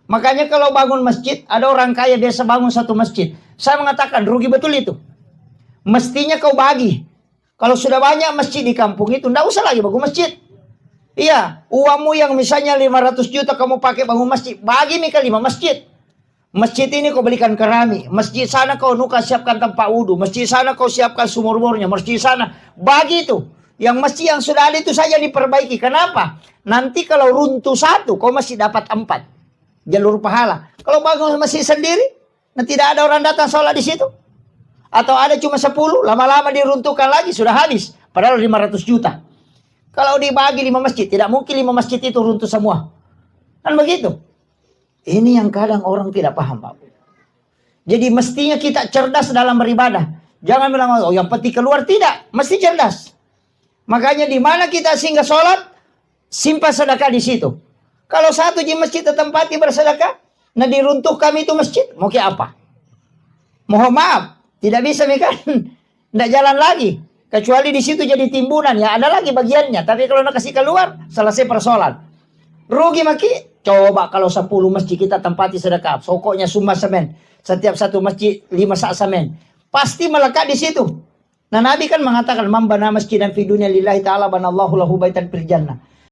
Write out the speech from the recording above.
Makanya kalau bangun masjid, ada orang kaya biasa bangun satu masjid. Saya mengatakan rugi betul itu. Mestinya kau bagi. Kalau sudah banyak masjid di kampung itu, tidak usah lagi bangun masjid. Iya, uangmu yang misalnya 500 juta kamu pakai bangun masjid, bagi nih ke 5 masjid. Masjid ini kau belikan keramik. Masjid sana kau nuka siapkan tempat wudhu. Masjid sana kau siapkan sumur-murnya. Masjid sana, bagi itu. Yang masjid yang sudah ada itu saja diperbaiki. Kenapa? Nanti kalau runtuh satu, kau masih dapat 4 jalur pahala. Kalau bangun masjid sendiri, nanti tidak ada orang datang sholat di situ. Atau ada cuma 10, lama-lama diruntuhkan lagi, sudah habis. Padahal 500 juta. Kalau dibagi 5 masjid, tidak mungkin 5 masjid itu runtuh semua. Kan begitu. Ini yang kadang orang tidak paham, Pak. Jadi mestinya kita cerdas dalam beribadah. Jangan bilang, oh yang penting keluar. Tidak, mesti cerdas. Makanya di mana kita singgah sholat, simpan sedekah di situ. Kalau satu di masjid tempati bersedekah, nah diruntuh kami itu masjid, mau ke apa? Mohon maaf, tidak bisa kan, tidak jalan lagi. Kecuali di situ jadi timbunan, ya ada lagi bagiannya. Tapi kalau nak kasih keluar, selesai persoalan. Rugi maki. Coba kalau 10 masjid kita tempati sedekah, pokoknya summa semen. Setiap satu masjid 5 sak semen. Pasti melekat di situ. Nah Nabi kan mengatakan, man bana masjidan fi dunya lillahi ta'ala banallahu lahu baitan fil jannah.